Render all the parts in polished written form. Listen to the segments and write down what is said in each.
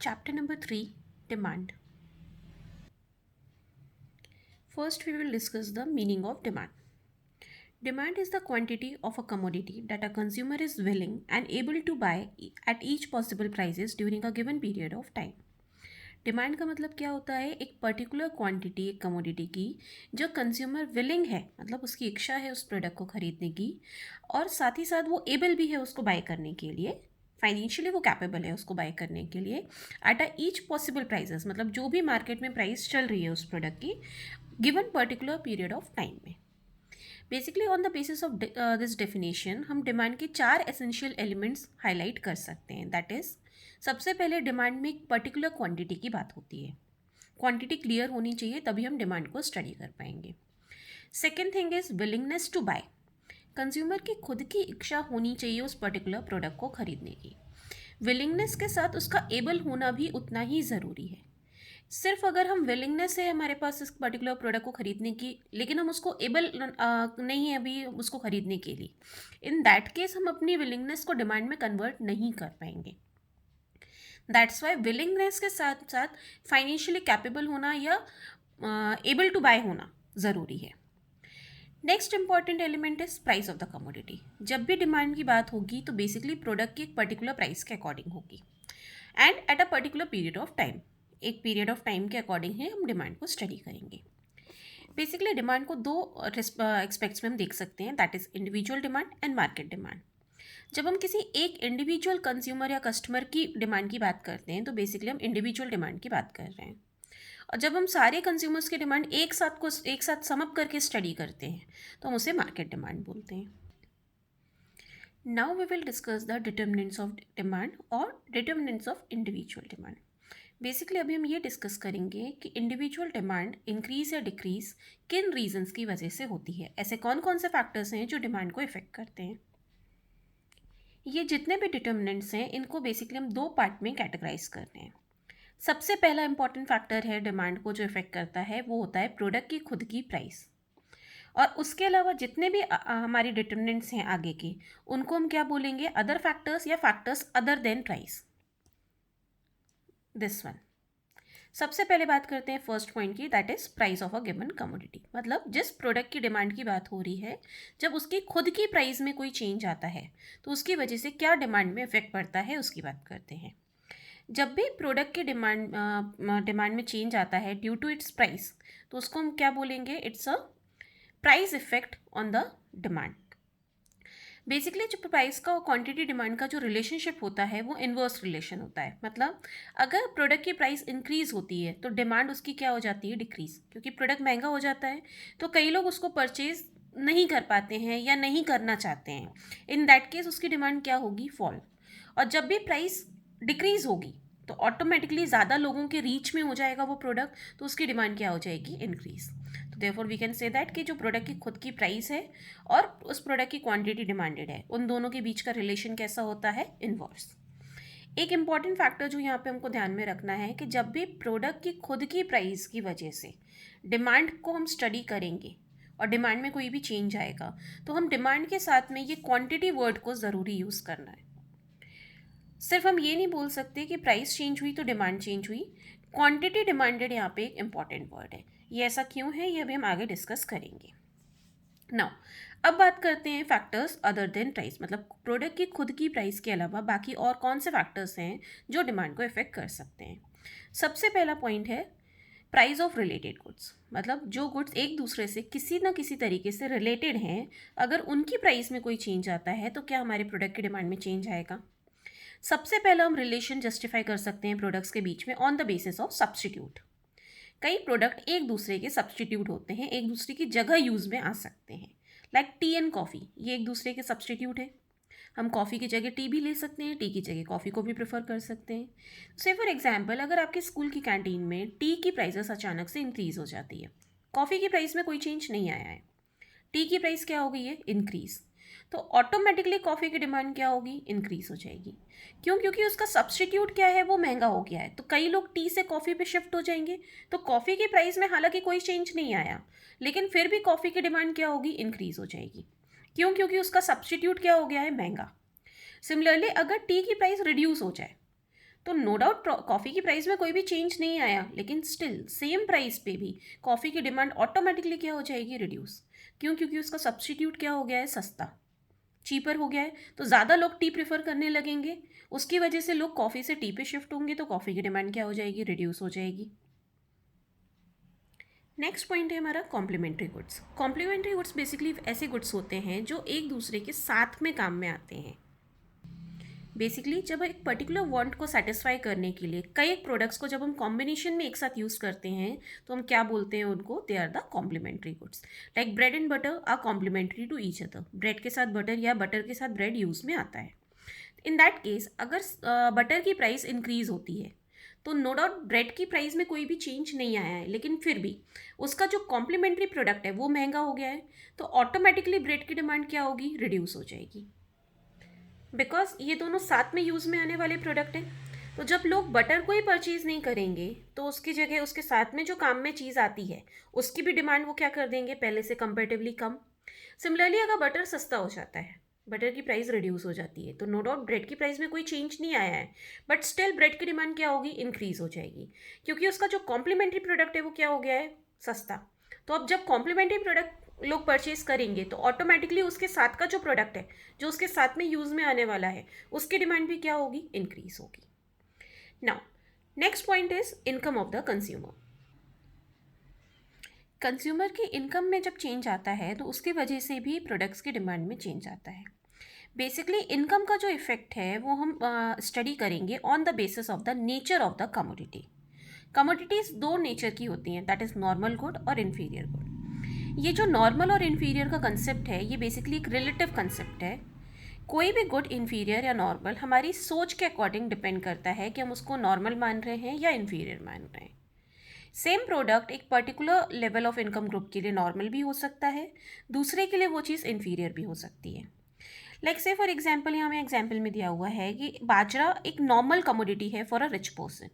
Chapter number 3, Demand. First, we will discuss the meaning of demand. Demand is the quantity of a commodity that a consumer is willing and able to buy at each possible prices during a given period of time. Demand का मतलब क्या होता है? एक particular quantity एक commodity की जो consumer willing है, मतलब उसकी इच्छा है उस प्रोडक्ट को खरीदने की, और साथ ही साथ वो एबल भी है उसको बाय करने के लिए, फाइनेंशियली वो कैपेबल है उसको बाय करने के लिए at a each possible prices, मतलब जो भी मार्केट में प्राइस चल रही है उस प्रोडक्ट की given particular period of time में. Basically on the basis of this definition हम डिमांड के 4 एसेंशियल एलिमेंट्स हाईलाइट कर सकते हैं. दैट इज़, सबसे पहले डिमांड में एक पर्टिकुलर क्वांटिटी की बात होती है. क्वांटिटी क्लियर होनी चाहिए तभी हम डिमांड को स्टडी कर पाएंगे. Second thing is willingness to buy. Consumer की खुद की इच्छा होनी चाहिए उस पर्टिकुलर प्रोडक्ट को खरीदने की. विलिंगनेस के साथ उसका एबल होना भी उतना ही ज़रूरी है. सिर्फ अगर हम विलिंगनेस है हमारे पास इस पर्टिकुलर प्रोडक्ट को खरीदने की, लेकिन हम उसको एबल नहीं है अभी उसको खरीदने के लिए, इन दैट केस हम अपनी विलिंगनेस को डिमांड में कन्वर्ट नहीं कर पाएंगे. दैट्स वाई विलिंगनेस के साथ साथ फाइनेंशियली कैपेबल होना या एबल टू बाय होना ज़रूरी है. Next important element is price of the commodity. जब भी डिमांड की बात होगी तो बेसिकली प्रोडक्ट की एक पर्टिकुलर प्राइस के अकॉर्डिंग होगी and at a particular period of time. एक पीरियड ऑफ टाइम के अकॉर्डिंग ही हम डिमांड को स्टडी करेंगे. बेसिकली डिमांड को दो एस्पेक्ट्स में हम देख सकते हैं, that is individual demand and market demand. जब हम किसी एक इंडिविजुअल कंज्यूमर या कस्टमर की डिमांड की बात करते हैं तो बेसिकली हम इंडिविजुअल डिमांड की बात कर रहे हैं. और जब हम सारे कंज्यूमर्स की डिमांड एक साथ समअप करके स्टडी करते हैं तो हम उसे मार्केट डिमांड बोलते हैं. Now we will discuss the determinants of demand और determinants of individual demand. Basically अभी हम ये डिस्कस करेंगे कि इंडिविजुअल डिमांड इंक्रीज या डिक्रीज किन रीजंस की वजह से होती है. ऐसे कौन कौन से फैक्टर्स हैं जो डिमांड को इफेक्ट करते हैं. ये जितने भी डिटर्मिनेंट्स हैं इनको बेसिकली हम दो पार्ट में कैटेगराइज कर रहे हैं. सबसे पहला इंपॉर्टेंट फैक्टर है डिमांड को जो इफेक्ट करता है वो होता है प्रोडक्ट की खुद की प्राइस. और उसके अलावा जितने भी हमारी डिटर्मिनेंट्स हैं आगे के, उनको हम क्या बोलेंगे? अदर फैक्टर्स या factors other than price. This one. सबसे पहले बात करते हैं फर्स्ट पॉइंट की, that is price of a given commodity. मतलब जिस प्रोडक्ट की डिमांड की बात हो रही है, जब उसकी खुद की प्राइस में कोई चेंज आता है तो उसकी वजह से क्या डिमांड में इफेक्ट पड़ता है उसकी बात करते हैं. जब भी प्रोडक्ट की डिमांड में चेंज आता है ड्यू टू इट्स प्राइस, तो उसको हम क्या बोलेंगे? It's a price effect on the demand. Basically जो प्राइस का और क्वांटिटी डिमांड का जो रिलेशनशिप होता है वो इन्वर्स रिलेशन होता है. मतलब अगर प्रोडक्ट की प्राइस इंक्रीज होती है तो डिमांड उसकी क्या हो जाती है? डिक्रीज. क्योंकि प्रोडक्ट महंगा हो जाता है तो कई लोग उसको परचेज नहीं कर पाते हैं या नहीं करना चाहते हैं. इन दैट केस उसकी डिमांड क्या होगी? फॉल. और जब भी प्राइस डिक्रीज होगी तो ऑटोमेटिकली ज़्यादा लोगों के रीच में हो जाएगा वो प्रोडक्ट, तो उसकी डिमांड क्या हो जाएगी? इंक्रीज. तो therefore we can say that कि जो प्रोडक्ट की खुद की प्राइस है और उस प्रोडक्ट की क्वांटिटी डिमांडेड है, उन दोनों के बीच का रिलेशन कैसा होता है? इनवर्स. एक इंपॉर्टेंट फैक्टर जो यहाँ पे हमको ध्यान में रखना है कि जब भी प्रोडक्ट की खुद की प्राइस की वजह से डिमांड को हम स्टडी करेंगे और डिमांड में कोई भी चेंज आएगा तो हम डिमांड के साथ में ये क्वांटिटी वर्ड को ज़रूरी यूज़ करना है. सिर्फ हम ये नहीं बोल सकते कि प्राइस चेंज हुई तो डिमांड चेंज हुई. क्वांटिटी डिमांडेड यहाँ पे एक इंपॉर्टेंट वर्ड है. ये ऐसा क्यों है ये अभी हम आगे डिस्कस करेंगे. नाउ अब बात करते हैं फैक्टर्स अदर देन प्राइस. मतलब प्रोडक्ट की खुद की प्राइस के अलावा बाकी और कौन से फैक्टर्स हैं जो डिमांड को इफेक्ट कर सकते हैं. सबसे पहला पॉइंट है प्राइस ऑफ रिलेटेड गुड्स. मतलब जो गुड्स एक दूसरे से किसी ना किसी तरीके से रिलेटेड हैं, अगर उनकी प्राइस में कोई चेंज आता है तो क्या हमारे प्रोडक्ट की डिमांड में चेंज आएगा. सबसे पहला हम रिलेशन जस्टिफाई कर सकते हैं प्रोडक्ट्स के बीच में on the basis of substitute. कई प्रोडक्ट एक दूसरे के सब्सटीट्यूट होते हैं, एक दूसरे की जगह यूज़ में आ सकते हैं. लाइक टी एंड कॉफ़ी, ये एक दूसरे के सब्सटीट्यूट है. हम कॉफ़ी की जगह टी भी ले सकते हैं, टी की जगह कॉफ़ी को भी प्रेफर कर सकते हैं. से फॉर एग्जांपल अगर आपके स्कूल की कैंटीन में टी की प्राइसेस अचानक से इंक्रीज़ हो जाती है, कॉफ़ी की प्राइस में कोई चेंज नहीं आया है, टी की प्राइस क्या हो गई है? इंक्रीज़. तो ऑटोमेटिकली कॉफ़ी की डिमांड क्या होगी? इंक्रीज़ हो जाएगी. क्यों? क्योंकि उसका सब्सटीट्यूट क्या है? वो महंगा हो गया है. तो कई लोग टी से कॉफ़ी पे शिफ्ट हो जाएंगे. तो कॉफ़ी की प्राइस में हालांकि कोई चेंज नहीं आया, लेकिन फिर भी कॉफ़ी की डिमांड क्या होगी? इंक्रीज़ हो जाएगी. क्यों? क्योंकि उसका सब्सटीट्यूट क्या हो गया है? महंगा. सिमिलरली अगर टी की प्राइस रिड्यूस हो जाए तो नो डाउट कॉफ़ी की प्राइस में कोई भी चेंज नहीं आया, लेकिन स्टिल सेम प्राइस पे भी कॉफ़ी की डिमांड ऑटोमेटिकली क्या हो जाएगी, रिड्यूस। क्यों? क्योंकि उसका सब्स्टिट्यूट क्या हो गया है, सस्ता, चीपर हो गया है। तो ज़्यादा लोग टी प्रेफर करने लगेंगे, उसकी वजह से लोग कॉफ़ी से टी पे शिफ्ट होंगे, तो कॉफ़ी की डिमांड क्या हो जाएगी, रिड्यूस हो जाएगी। नेक्स्ट पॉइंट है हमारा complementary goods. Complementary goods basically ऐसे गुड्स होते हैं जो एक दूसरे के साथ में काम में आते हैं। बेसिकली जब एक पर्टिकुलर वांट को सेटिस्फाई करने के लिए कई प्रोडक्ट्स को जब हम कॉम्बिनेशन में एक साथ यूज़ करते हैं, तो हम क्या बोलते हैं उनको, they are the complementary goods. Like bread and butter are complementary to each other. Bread के साथ बटर या बटर के साथ ब्रेड यूज़ में आता है। इन दैट केस अगर बटर की प्राइस इंक्रीज होती है, तो नो डाउट ब्रेड की प्राइस में कोई भी चेंज नहीं आया है, लेकिन फिर भी उसका जो कॉम्प्लीमेंट्री प्रोडक्ट है वो महंगा हो गया है, तो ऑटोमेटिकली ब्रेड की डिमांड क्या होगी, रिड्यूस हो जाएगी। बिकॉज ये दोनों साथ में यूज़ में आने वाले प्रोडक्ट हैं। तो जब लोग बटर को ही परचेज़ नहीं करेंगे, तो उसकी जगह उसके साथ में जो काम में चीज़ आती है उसकी भी डिमांड वो क्या कर देंगे, पहले से कंपेरेटिवली कम। सिमिलरली अगर बटर सस्ता हो जाता है, बटर की प्राइस रिड्यूस हो जाती है, तो नो डाउट ब्रेड की प्राइस में कोई चेंज नहीं आया है, बट स्टिल ब्रेड की डिमांड क्या होगी, इंक्रीज हो जाएगी, क्योंकि उसका जो कॉम्प्लीमेंट्री प्रोडक्ट है वो क्या हो गया है, सस्ता। तो अब जब कॉम्प्लीमेंट्री प्रोडक्ट लोग परचेज करेंगे, तो ऑटोमेटिकली उसके साथ का जो प्रोडक्ट है, जो उसके साथ में यूज़ में आने वाला है, उसकी डिमांड भी क्या होगी, इंक्रीज होगी। Now next point is income of the consumer. Consumer की इनकम में जब चेंज आता है, तो उसकी वजह से भी प्रोडक्ट्स की डिमांड में चेंज आता है। बेसिकली इनकम का जो इफेक्ट है वो हम स्टडी करेंगे on the basis of the nature of the commodity. Commodities दो नेचर की होती हैं, दैट इज़ नॉर्मल गुड और इन्फीरियर गुड। ये जो नॉर्मल और इन्फीरियर का कंसेप्ट है, ये बेसिकली एक रिलेटिव कंसेप्ट है। कोई भी गुड इन्फीरियर या नॉर्मल हमारी सोच के अकॉर्डिंग डिपेंड करता है कि हम उसको नॉर्मल मान रहे हैं या इन्फीरियर मान रहे हैं। सेम प्रोडक्ट एक particular level of income group के लिए नॉर्मल भी हो सकता है, दूसरे के लिए वो चीज़ इन्फीरियर भी हो सकती है। लाइक से फॉर एग्जाम्पल, यहाँ में एग्जाम्पल में दिया हुआ है कि बाजरा एक नॉर्मल कमोडिटी है फॉर अ रिच पर्सन,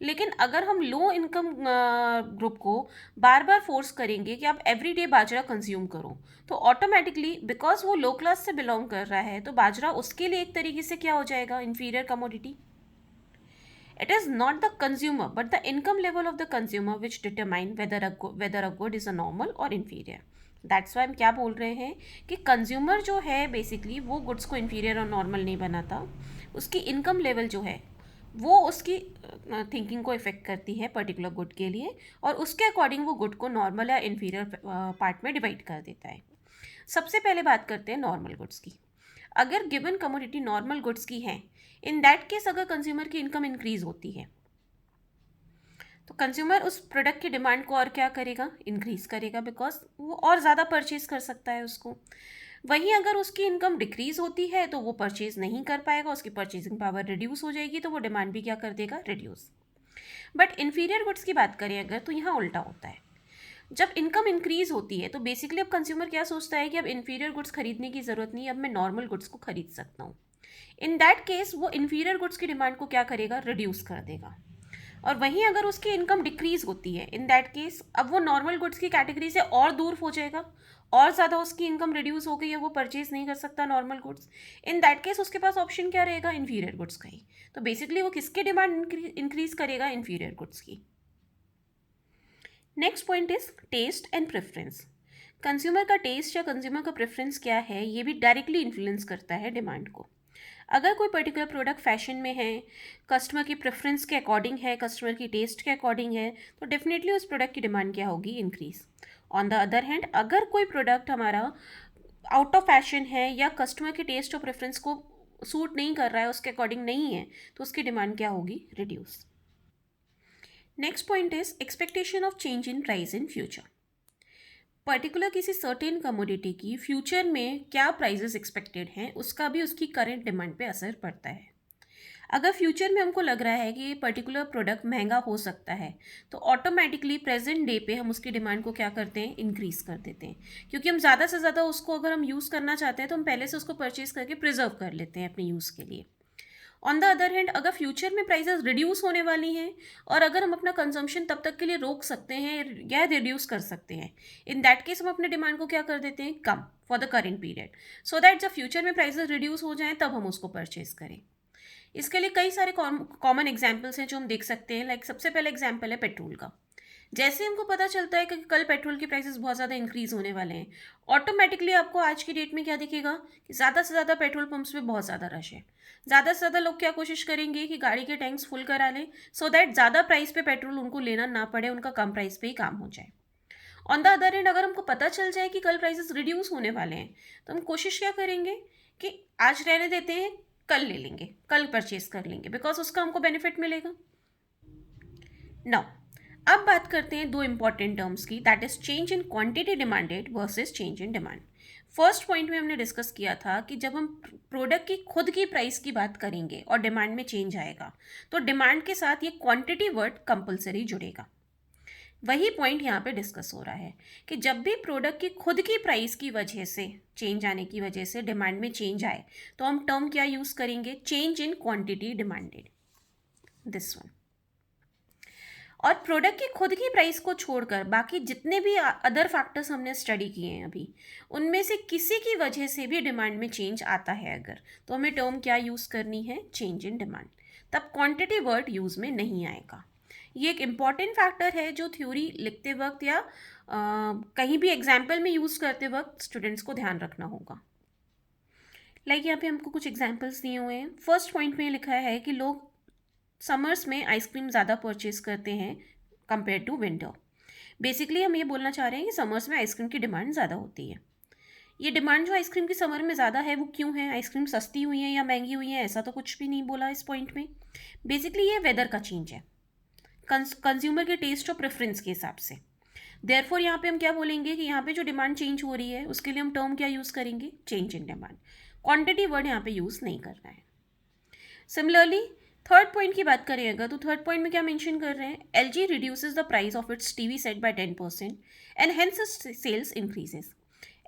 लेकिन अगर हम लो इनकम ग्रुप को बार बार फोर्स करेंगे कि आप एवरीडे बाजरा कंज्यूम करो, तो ऑटोमेटिकली बिकॉज वो लो क्लास से बिलोंग कर रहा है, तो बाजरा उसके लिए एक तरीके से क्या हो जाएगा, inferior commodity. It is not the consumer but the income level of the consumer which determine whether a good is a normal और इन्फीरियर। दैट्स वाई हम क्या बोल रहे हैं कि कंज्यूमर जो है बेसिकली वो गुड्स को इन्फीरियर और नॉर्मल नहीं बनाता, उसकी इनकम लेवल जो है वो उसकी थिंकिंग को इफेक्ट करती है पर्टिकुलर गुड के लिए, और उसके अकॉर्डिंग वो गुड को नॉर्मल या इन्फीरियर पार्ट में डिवाइड कर देता है। सबसे पहले बात करते हैं नॉर्मल गुड्स की। अगर गिवन कमोडिटी नॉर्मल गुड्स की है, इन दैट केस अगर कंज्यूमर की इनकम इंक्रीज होती है, तो कंज्यूमर उस प्रोडक्ट की डिमांड को और क्या करेगा, इंक्रीज करेगा, बिकॉज वो और ज़्यादा परचेज कर सकता है उसको। वहीं अगर उसकी इनकम डिक्रीज होती है, तो वो परचेज नहीं कर पाएगा, उसकी परचेजिंग पावर रिड्यूस हो जाएगी, तो वो डिमांड भी क्या कर देगा, रिड्यूस। बट इन्फीरियर गुड्स की बात करें अगर, तो यहाँ उल्टा होता है। जब इनकम इंक्रीज होती है, तो बेसिकली अब कंज्यूमर क्या सोचता है कि अब इन्फीरियर गुड्स खरीदने की ज़रूरत नहीं है, अब मैं नॉर्मल गुड्स को खरीद सकता हूँ। इन दैट केस वो इन्फीरियर गुड्स की डिमांड को क्या करेगा, रिड्यूस कर देगा। और वहीं अगर उसकी इनकम डिक्रीज होती है, इन दैट केस अब वो नॉर्मल गुड्स की कैटेगरी से और दूर हो जाएगा, और ज़्यादा उसकी इनकम रिड्यूस हो गई है, वो परचेज नहीं कर सकता normal goods. In that case उसके पास ऑप्शन क्या रहेगा, इन्फीरियर गुड्स का ही। तो बेसिकली वो किसकी डिमांड इंक्रीज करेगा, इन्फीरियर गुड्स की। Next point is taste and preference. Consumer का टेस्ट या कंज्यूमर का प्रेफरेंस क्या है, ये भी डायरेक्टली इन्फ्लुएंस करता है डिमांड को। अगर कोई पर्टिकुलर प्रोडक्ट फैशन में है, कस्टमर की प्रेफरेंस के अकॉर्डिंग है, कस्टमर की टेस्ट के अकॉर्डिंग है, तो डेफिनेटली उस प्रोडक्ट की डिमांड क्या होगी, increase. On the other hand अगर कोई प्रोडक्ट हमारा आउट ऑफ फैशन है या कस्टमर के टेस्ट और प्रेफरेंस को सूट नहीं कर रहा है, उसके अकॉर्डिंग नहीं है, तो उसकी डिमांड क्या होगी, reduce. Next point is expectation of change in price in future. Particular किसी सर्टेन कमोडिटी की फ्यूचर में क्या प्राइजेस एक्सपेक्टेड हैं, उसका भी उसकी करंट डिमांड पे असर पड़ता है। अगर फ्यूचर में हमको लग रहा है कि ये पर्टिकुलर प्रोडक्ट महंगा हो सकता है, तो ऑटोमेटिकली प्रेजेंट डे पे हम उसकी डिमांड को क्या करते हैं, इंक्रीज़ कर देते हैं, क्योंकि हम ज़्यादा से ज़्यादा उसको अगर हम यूज़ करना चाहते हैं, तो हम पहले से उसको परचेज़ करके प्रिजर्व कर लेते हैं अपने यूज़ के लिए। ऑन द अदर हैंड अगर फ्यूचर में प्राइसेस रिड्यूस होने वाली हैं, और अगर हम अपना कंजम्पशन तब तक के लिए रोक सकते हैं या रिड्यूस कर सकते हैं, इन दैट केस हम अपने डिमांड को क्या कर देते हैं, come for the current period, so that जब फ्यूचर में प्राइसेस रिड्यूस हो जाएं तब हम उसको परचेज करें। इसके लिए कई सारे कॉमन एग्जाम्पल्स हैं जो हम देख सकते हैं। लाइक सबसे पहला एग्जाम्पल है पेट्रोल का। जैसे हमको पता चलता है कि कल पेट्रोल के प्राइसेस बहुत ज़्यादा इंक्रीज़ होने वाले हैं, ऑटोमेटिकली आपको आज की डेट में क्या दिखेगा कि ज़्यादा से ज़्यादा पेट्रोल पंप्स पे बहुत ज़्यादा रश है। ज़्यादा से ज़्यादा लोग क्या कोशिश करेंगे कि गाड़ी के टैंक्स फुल करा लें, सो दैट ज़्यादा प्राइस पे पेट्रोल उनको लेना ना पड़े, उनका कम प्राइस पे ही काम हो जाए। ऑन द अदर एंड अगर हमको पता चल जाए कि कल प्राइसेस रिड्यूस होने वाले हैं, तो हम कोशिश क्या करेंगे कि आज रहने देते हैं, कल ले लेंगे, कल परचेज कर लेंगे, बिकॉज उसका हमको बेनिफिट मिलेगा। नाउ अब बात करते हैं दो इंपॉर्टेंट टर्म्स की, that is change in quantity demanded versus change in demand. First point में हमने डिस्कस किया था कि जब हम प्रोडक्ट की खुद की प्राइस की बात करेंगे और डिमांड में चेंज आएगा, तो डिमांड के साथ ये क्वांटिटी वर्ड कंपलसरी जुड़ेगा। वही पॉइंट यहाँ पे डिस्कस हो रहा है कि जब भी प्रोडक्ट की खुद की प्राइस की वजह से चेंज आने की वजह से डिमांड में चेंज आए, तो हम टर्म क्या यूज़ करेंगे, change in quantity demanded, this one. और प्रोडक्ट की खुद की प्राइस को छोड़कर बाकी जितने भी अदर फैक्टर्स हमने स्टडी किए हैं अभी, उनमें से किसी की वजह से भी डिमांड में चेंज आता है अगर, तो हमें टर्म क्या यूज़ करनी है, चेंज इन डिमांड। तब क्वांटिटी वर्ड यूज़ में नहीं आएगा। ये एक इम्पॉर्टेंट फैक्टर है जो थ्योरी लिखते वक्त या कहीं भी एग्जाम्पल में यूज़ करते वक्त स्टूडेंट्स को ध्यान रखना होगा। लाइक यहाँ पे हमको कुछ एग्जाम्पल्स दिए हुए हैं। फर्स्ट पॉइंट में लिखा है कि लोग समर्स में आइसक्रीम ज़्यादा परचेज करते हैं कंपेयर टू विंटर। बेसिकली हम ये बोलना चाह रहे हैं कि समर्स में आइसक्रीम की डिमांड ज़्यादा होती है। ये डिमांड जो आइसक्रीम की समर में ज़्यादा है वो क्यों है, आइसक्रीम सस्ती हुई है या महंगी हुई है, ऐसा तो कुछ भी नहीं बोला इस पॉइंट में। बेसिकली ये वेदर का चेंज है, कंज्यूमर के टेस्ट और प्रेफरेंस के हिसाब से। देयरफॉर यहाँ पे हम क्या बोलेंगे कि यहाँ पे जो डिमांड चेंज हो रही है उसके लिए हम टर्म क्या यूज़ करेंगे, change in demand. Quantity word यहाँ पे यूज़ नहीं करना है। सिमिलरली थर्ड पॉइंट की बात करें अगर, तो थर्ड पॉइंट में क्या मेंशन कर रहे हैं, LG reduces the price of its TV set by 10% and hence sales increases.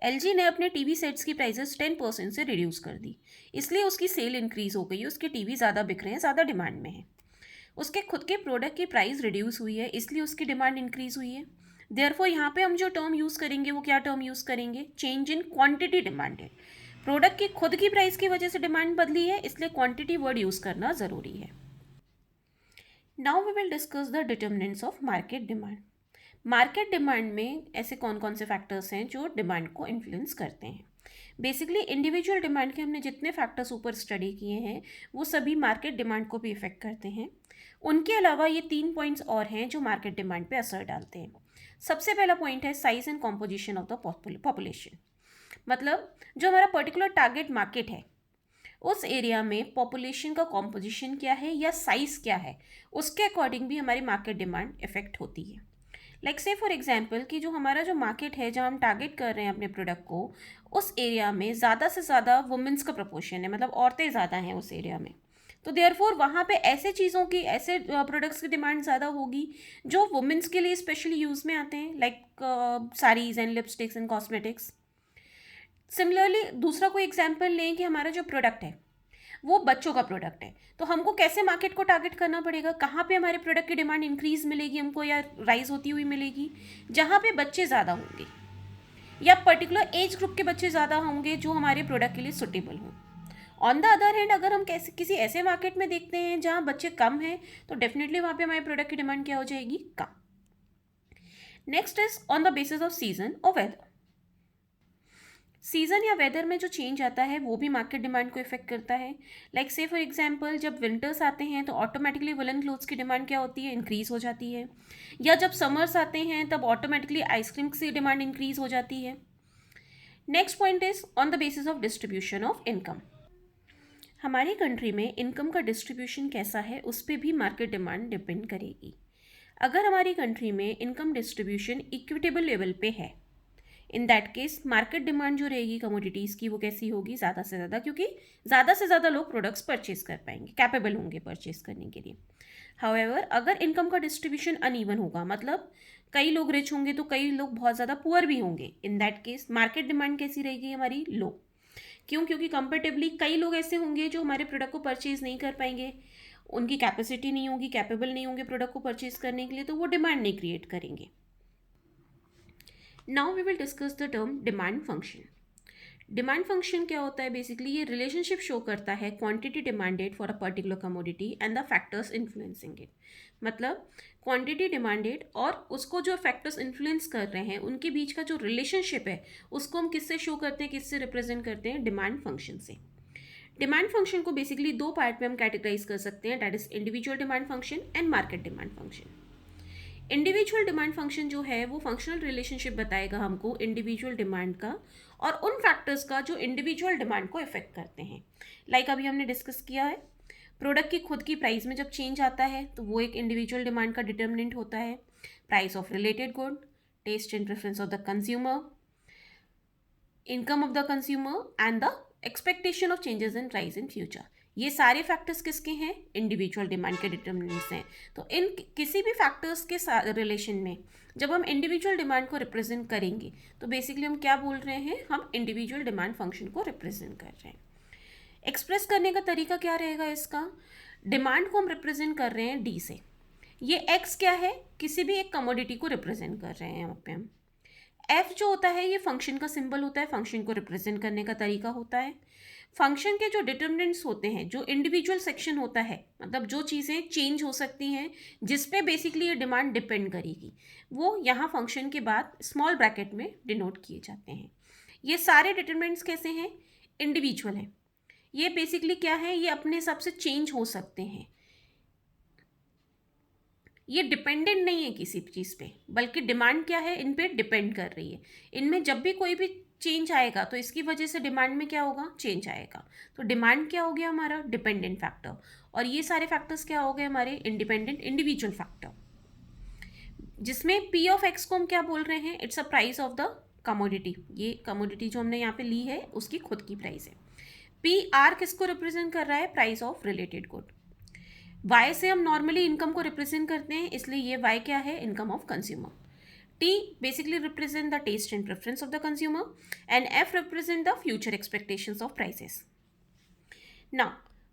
LG ने अपने टीवी सेट्स की प्राइसेस 10% से रिड्यूस कर दी, इसलिए उसकी सेल इंक्रीज हो गई है, उसके टीवी ज़्यादा बिक रहे हैं, ज़्यादा डिमांड में है। उसके खुद के प्रोडक्ट की प्राइस रिड्यूस हुई है, इसलिए उसकी डिमांड इंक्रीज हुई है। देयरफॉर यहाँ पे हम जो टर्म यूज़ करेंगे वो क्या टर्म यूज़ करेंगे, change in quantity demanded. Product की खुद की प्राइस की वजह से डिमांड बदली है, इसलिए क्वांटिटी वर्ड यूज़ करना ज़रूरी है। Now we will discuss the determinants of market demand. Market demand में ऐसे कौन कौन से फैक्टर्स हैं जो डिमांड को इन्फ्लुएंस करते हैं। बेसिकली इंडिविजुअल डिमांड के हमने जितने फैक्टर्स ऊपर स्टडी किए हैं वो सभी मार्केट डिमांड को भी इफेक्ट करते हैं। उनके अलावा ये 3 पॉइंट्स और हैं जो मार्केट डिमांड पे असर डालते हैं। सबसे पहला पॉइंट है size and composition of the population. मतलब जो हमारा पर्टिकुलर टारगेट मार्केट है उस एरिया में पॉपुलेशन का कॉम्पोजिशन क्या है या साइज क्या है, उसके अकॉर्डिंग भी हमारी मार्केट डिमांड इफेक्ट होती है। लाइक से फॉर एग्जांपल कि जो हमारा जो मार्केट है जहाँ हम टारगेट कर रहे हैं अपने प्रोडक्ट को, उस एरिया में ज़्यादा से ज़्यादा वुमेंस का प्रपोर्शन है, मतलब औरतें ज़्यादा हैं उस एरिया में, तो देयरफॉर वहाँ पे ऐसे चीज़ों की, ऐसे प्रोडक्ट्स की डिमांड ज़्यादा होगी जो वुमेंस के लिए स्पेशली यूज़ में आते हैं, like saris and lipsticks and cosmetics. Similarly दूसरा कोई एग्जाम्पल लें कि हमारा जो प्रोडक्ट है वो बच्चों का प्रोडक्ट है, तो हमको कैसे मार्केट को टारगेट करना पड़ेगा, कहाँ पे हमारे प्रोडक्ट की डिमांड इंक्रीज मिलेगी हमको या राइज होती हुई मिलेगी, जहाँ पे बच्चे ज़्यादा होंगे या पर्टिकुलर एज ग्रुप के बच्चे ज़्यादा होंगे जो हमारे प्रोडक्ट के लिए सुटेबल हों। ऑन द अदर हैंड अगर हम कैसे किसी ऐसे मार्केट में देखते हैं जहाँ बच्चे कम हैं, तो डेफिनेटली वहाँ पे हमारे प्रोडक्ट की डिमांड क्या हो जाएगी, कम। Next is on the basis of season और वेदर। सीज़न या वेदर में जो चेंज आता है वो भी मार्केट डिमांड को इफेक्ट करता है। लाइक से फॉर एग्जांपल जब विंटर्स आते हैं तो ऑटोमेटिकली वुलन क्लोथ्स की डिमांड क्या होती है, इंक्रीज हो जाती है। या जब समर्स आते हैं तब ऑटोमेटिकली आइसक्रीम की डिमांड इंक्रीज हो जाती है। Next point is on the basis of distribution of income. हमारी कंट्री में इनकम का डिस्ट्रीब्यूशन कैसा है उस पर भी मार्केट डिमांड डिपेंड करेगी। अगर हमारी कंट्री में इनकम डिस्ट्रीब्यूशन इक्विटेबल लेवल पे है, in that case market demand जो रहेगी कमोडिटीज़ की वो कैसी होगी, ज़्यादा से ज़्यादा, क्योंकि ज़्यादा से ज़्यादा लोग प्रोडक्ट्स परचेज कर पाएंगे, कैपेबल होंगे परचेज करने के लिए। हाउएवर अगर इनकम का डिस्ट्रीब्यूशन अनइवन होगा, मतलब कई लोग रिच होंगे तो कई लोग बहुत ज़्यादा पुअर भी होंगे, in that case market demand कैसी रहेगी हमारी, लो। क्यों, क्योंकि कंपेरेटिवली कई लोग ऐसे होंगे जो हमारे प्रोडक्ट को परचेज नहीं कर पाएंगे, उनकी कैपेसिटी नहीं होगी, कैपेबल नहीं होंगे प्रोडक्ट को परचेज करने के लिए, तो वो डिमांड नहीं क्रिएट करेंगे। Now we will discuss the term demand function. Demand function क्या होता है? बेसिकली ये रिलेशनशिप शो करता है quantity demanded for a particular commodity and the factors influencing it. मतलब क्वांटिटी डिमांडेड और उसको जो फैक्टर्स इन्फ्लुएंस कर रहे हैं उनके बीच का जो रिलेशनशिप है उसको हम किससे शो करते हैं, किससे रिप्रेजेंट करते हैं? डिमांड फंक्शन से। डिमांड फंक्शन को बेसिकली दो पार्ट में हम कैटेगराइज कर सकते हैं, that is individual demand function and market demand function. Individual demand function जो है वो फंक्शनल रिलेशनशिप बताएगा हमको इंडिविजुअल डिमांड का और उन फैक्टर्स का जो इंडिविजुअल डिमांड को इफेक्ट करते हैं। अभी हमने डिस्कस किया है, प्रोडक्ट की खुद की प्राइस में जब चेंज आता है तो वो एक इंडिविजुअल डिमांड का डिटर्मिनेंट होता है। Price of related good, taste and preference of the consumer, income of the consumer and the expectation of changes in price in future. ये सारे फैक्टर्स किसके हैं? इंडिविजुअल डिमांड के डिटर्मिनेंट्स हैं। तो इन किसी भी फैक्टर्स के रिलेशन में जब हम इंडिविजुअल डिमांड को रिप्रेजेंट करेंगे तो बेसिकली हम क्या बोल रहे हैं? हम इंडिविजुअल डिमांड फंक्शन को रिप्रेजेंट कर रहे हैं। एक्सप्रेस करने का तरीका क्या रहेगा इसका? डिमांड को हम रिप्रेजेंट कर रहे हैं डी से। ये एक्स क्या है? किसी भी एक कमोडिटी को रिप्रेजेंट कर रहे हैं यहाँ पे हम। एफ जो होता है ये फंक्शन का सिंबल होता है, फंक्शन को रिप्रेजेंट करने का तरीका होता है। फंक्शन के जो डिटर्मिनेंट्स होते हैं, जो इंडिविजुअल सेक्शन होता है, मतलब जो चीज़ें चेंज हो सकती हैं जिस पे बेसिकली ये डिमांड डिपेंड करेगी, वो यहाँ फंक्शन के बाद स्मॉल ब्रैकेट में डिनोट किए जाते हैं। ये सारे डिटर्मिनेंट्स कैसे हैं? इंडिविजुअल हैं। ये बेसिकली क्या है? ये अपने हिसाब से चेंज हो सकते हैं। ये डिपेंडेंट नहीं है किसी चीज़ पे, बल्कि डिमांड क्या है? इन पे डिपेंड कर रही है। इनमें जब भी कोई भी चेंज आएगा तो इसकी वजह से डिमांड में क्या होगा? चेंज आएगा। तो डिमांड क्या हो गया हमारा? Dependent factor. और ये सारे फैक्टर्स क्या हो गए हमारे? Independent individual factor. जिसमें पी ऑफ एक्स को हम क्या बोल रहे हैं? It's a price of the commodity. ये कमोडिटी जो हमने यहाँ पे ली है उसकी खुद की प्राइस है। पी आर किसको रिप्रेजेंट कर रहा है? Price of related good. Y से हम नॉर्मली इनकम को रिप्रेजेंट करते हैं, इसलिए ये वाई क्या है? Income of consumer. T basically represent the taste and preference of the consumer and F represent the future expectations of prices. Now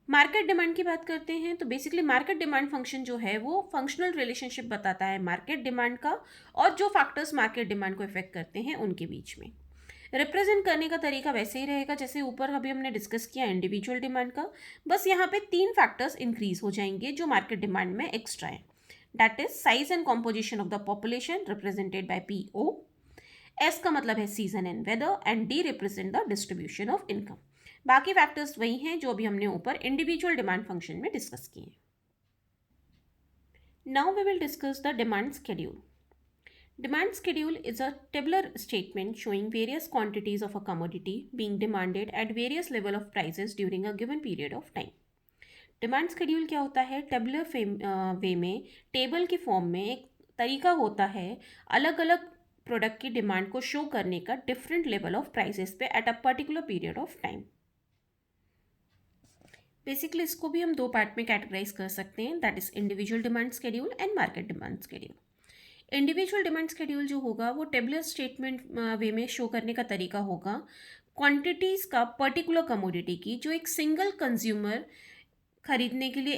market demand की बात करते हैं तो बेसिकली मार्केट डिमांड फंक्शन जो है वो फंक्शनल रिलेशनशिप बताता है मार्केट डिमांड का और जो फैक्टर्स मार्केट डिमांड को इफेक्ट करते हैं उनके बीच में। रिप्रेजेंट करने का तरीका वैसे ही रहेगा जैसे ऊपर अभी हमने डिस्कस किया इंडिविजुअल डिमांड का, बस यहाँ पे 3 फैक्टर्स इंक्रीज हो जाएंगे जो मार्केट डिमांड में एक्स्ट्रा है। That is size and composition of the population represented by P O. S का मतलब है season and weather and D represent the distribution of income. बाकी फैक्टर्स वही हैं जो अभी हमने ऊपर इंडिविजुअल डिमांड फंक्शन में डिस्कस किए। Now we will discuss the demand schedule. Demand schedule is a tabular statement showing various quantities of a commodity being demanded at various level of prices during a given period of time. Demand schedule क्या होता है? Tabular वे में, table की form में एक तरीका होता है अलग अलग प्रोडक्ट की डिमांड को शो करने का डिफरेंट लेवल ऑफ प्राइसेस पे at a particular period of time. Basically इसको भी हम दो पार्ट में कैटेगराइज कर सकते हैं, that is individual demand schedule and market demand schedule. Individual demand schedule जो होगा वो टेबुलर स्टेटमेंट वे में शो करने का तरीका होगा क्वांटिटीज़ का पर्टिकुलर कमोडिटी की जो एक सिंगल कंज्यूमर खरीदने के लिए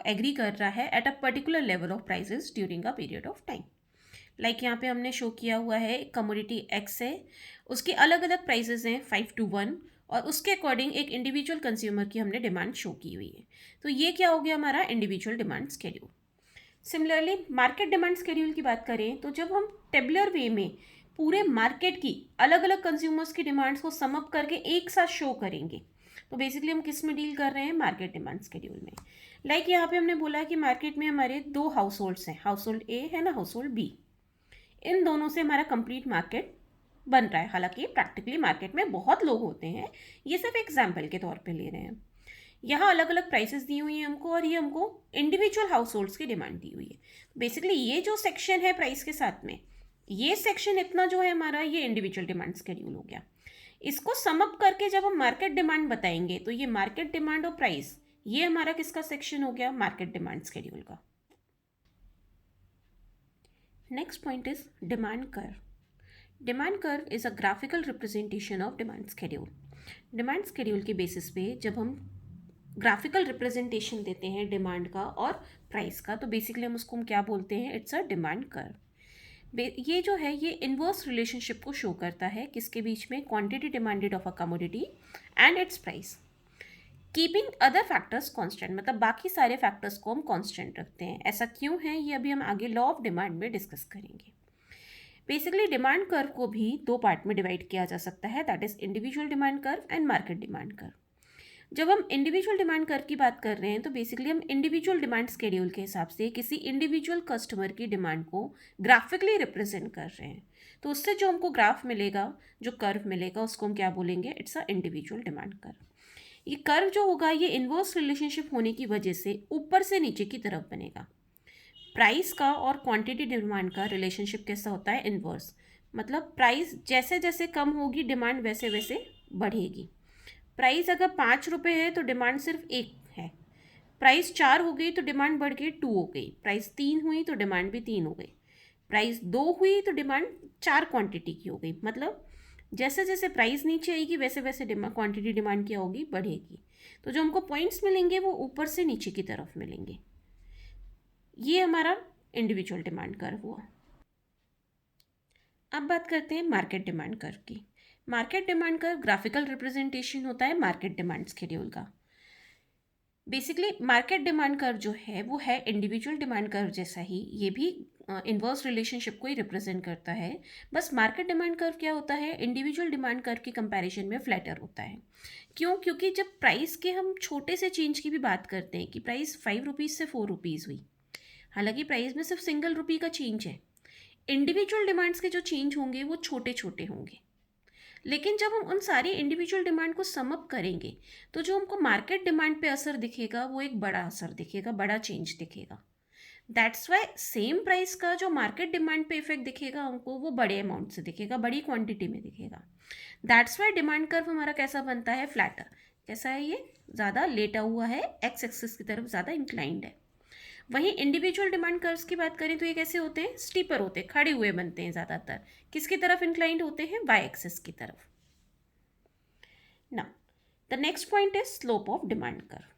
एग्री कर रहा है at a particular level of prices during a period of time. यहाँ पे हमने शो किया हुआ है कमोडिटी एक्स है, उसकी अलग अलग प्राइसेस हैं 5 to 1 और उसके अकॉर्डिंग एक इंडिविजुअल कंज्यूमर की हमने डिमांड शो की हुई है। तो ये क्या हो गया हमारा individual demand schedule. Similarly market demand schedule की बात करें तो जब हम टेबुलर वे में पूरे मार्केट की अलग अलग कंज्यूमर्स की डिमांड्स को सम अप करके एक साथ शो करेंगे तो बेसिकली हम किस में डील कर रहे हैं? मार्केट डिमांड शेड्यूल में। यहाँ पे हमने बोला कि मार्केट में हमारे 2 हाउस होल्ड्स हैं, हाउस होल्ड ए है ना, हाउस होल्ड बी। इन दोनों से हमारा कंप्लीट मार्केट बन रहा है। हालांकि प्रैक्टिकली मार्केट में बहुत लोग होते हैं, ये सिर्फ एग्जाम्पल के तौर पे ले रहे हैं। यहाँ अलग अलग प्राइसेस दी हुई हैं हमको और ये हमको इंडिविजुअल हाउस होल्ड्स की डिमांड दी हुई है। बेसिकली ये जो सेक्शन है प्राइस के साथ में, ये सेक्शन इतना जो है हमारा ये इंडिविजुअल डिमांड शेड्यूल हो गया। इसको सम अप करके जब हम मार्केट डिमांड बताएंगे तो ये मार्केट डिमांड और प्राइस ये हमारा किसका सेक्शन हो गया? मार्केट डिमांड शेड्यूल का। Next point is demand curve. Demand curve is a graphical representation of demand schedule. Demand schedule के बेसिस पे जब हम ग्राफिकल रिप्रेजेंटेशन देते हैं डिमांड का और प्राइस का तो बेसिकली हम उसको क्या बोलते हैं? It's a demand curve. ये जो है ये इन्वर्स रिलेशनशिप को शो करता है किसके बीच में, quantity demanded of a commodity and it's price, keeping other factors constant, मतलब बाकी सारे फैक्टर्स को हम कांस्टेंट रखते हैं। ऐसा क्यों है ये अभी हम आगे लॉ ऑफ डिमांड में डिस्कस करेंगे। बेसिकली डिमांड कर्व को भी दो पार्ट में डिवाइड किया जा सकता है, that is individual demand curve and market demand curve. जब हम इंडिविजुअल डिमांड कर्व की बात कर रहे हैं तो बेसिकली हम इंडिविजुअल डिमांड स्केड्यूल के हिसाब से किसी इंडिविजुअल कस्टमर की डिमांड को ग्राफिकली रिप्रेजेंट कर रहे हैं। तो उससे जो हमको ग्राफ मिलेगा, जो कर्व मिलेगा, उसको हम क्या बोलेंगे, it's a individual demand curve. ये कर्व जो होगा ये इन्वर्स रिलेशनशिप होने की वजह से ऊपर से नीचे की तरफ बनेगा। प्राइस का और क्वांटिटी डिमांड का रिलेशनशिप कैसा होता है, इन्वर्स, मतलब प्राइस जैसे जैसे कम होगी डिमांड वैसे वैसे बढ़ेगी। प्राइस अगर 5 रुपये है तो डिमांड सिर्फ 1 है, प्राइस 4 हो गई तो डिमांड बढ़ के 2 हो गई, प्राइस 3 हुई तो डिमांड भी 3 हो गई, प्राइस 2 हुई तो डिमांड 4 क्वांटिटी की हो गई। मतलब जैसे जैसे प्राइस नीचे आएगी वैसे वैसे क्वांटिटी डिमांड क्या होगी, बढ़ेगी। तो जो हमको पॉइंट्स मिलेंगे वो ऊपर से नीचे की तरफ मिलेंगे। ये हमारा इंडिविजुअल डिमांड कर्व हुआ। अब बात करते हैं मार्केट डिमांड कर्व की। Market demand curve graphical representation होता है मार्केट डिमांड शेड्यूल का। बेसिकली मार्केट डिमांड कर्व जो है वो है इंडिविजुअल डिमांड कर्व जैसा ही, ये भी इन्वर्स रिलेशनशिप को ही रिप्रेजेंट करता है। बस मार्केट डिमांड कर्व क्या होता है, इंडिविजुअल डिमांड कर्व की कंपैरिजन में फ्लैटर होता है। क्यों? क्योंकि जब प्राइस के हम छोटे से चेंज की भी बात करते हैं कि प्राइस 5 रुपीज़ से 4 रुपीज़ हुई, हालांकि प्राइस में सिर्फ सिंगल रुपी का चेंज है, इंडिविजुअल डिमांड्स के जो चेंज होंगे वो छोटे छोटे होंगे। लेकिन जब हम उन सारी इंडिविजुअल डिमांड को सम अप करेंगे तो जो हमको मार्केट डिमांड पे असर दिखेगा वो एक बड़ा असर दिखेगा, बड़ा चेंज दिखेगा। दैट्स वाई सेम प्राइस का जो मार्केट डिमांड पे इफेक्ट दिखेगा हमको वो बड़े अमाउंट से दिखेगा, बड़ी क्वांटिटी में दिखेगा। दैट्स वाई डिमांड कर्व हमारा कैसा बनता है, फ्लैटर। कैसा है ये, ज़्यादा लेटा हुआ है, एक्स एक्सिस की तरफ ज़्यादा इंक्लाइंड है। वहीं इंडिविजुअल डिमांड कर्व्स की बात करें तो ये कैसे होते हैं, स्टीपर होते हैं, खड़े हुए बनते हैं ज़्यादातर। किसकी तरफ इंक्लाइंड होते हैं, वाई एक्सिस की तरफ। Now, the next point is slope of demand curve.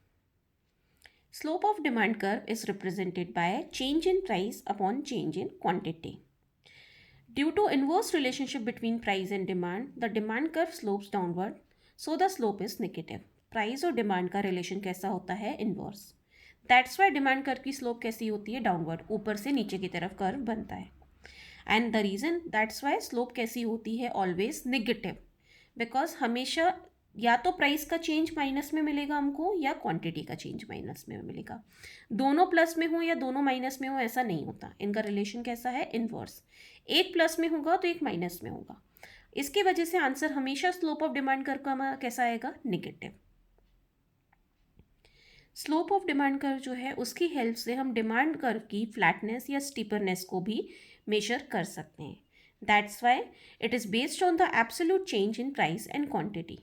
Slope of demand curve is represented by change in price upon change in quantity. Due to inverse relationship between price and demand, the demand curve slopes downward, so the slope is negative. Price और demand का relation कैसा होता है, inverse. That's why demand curve की slope कैसी होती है, downward, ऊपर से नीचे की तरफ curve बनता है. And the reason that's why slope कैसी होती है, always negative, because हमेशा या तो प्राइस का चेंज माइनस में मिलेगा हमको या क्वांटिटी का चेंज माइनस में मिलेगा। दोनों प्लस में हो या दोनों माइनस में हो ऐसा नहीं होता, इनका रिलेशन कैसा है, इनवर्स। एक प्लस में होगा तो एक माइनस में होगा। इसकी वजह से आंसर हमेशा स्लोप ऑफ डिमांड कर्व का हमारा कैसा आएगा, negative. Slope of demand curve जो है उसकी हेल्प से हम डिमांड कर्व की फ्लैटनेस या स्टीपरनेस को भी मेजर कर सकते हैं। That's why it is based on the absolute change in price and quantity.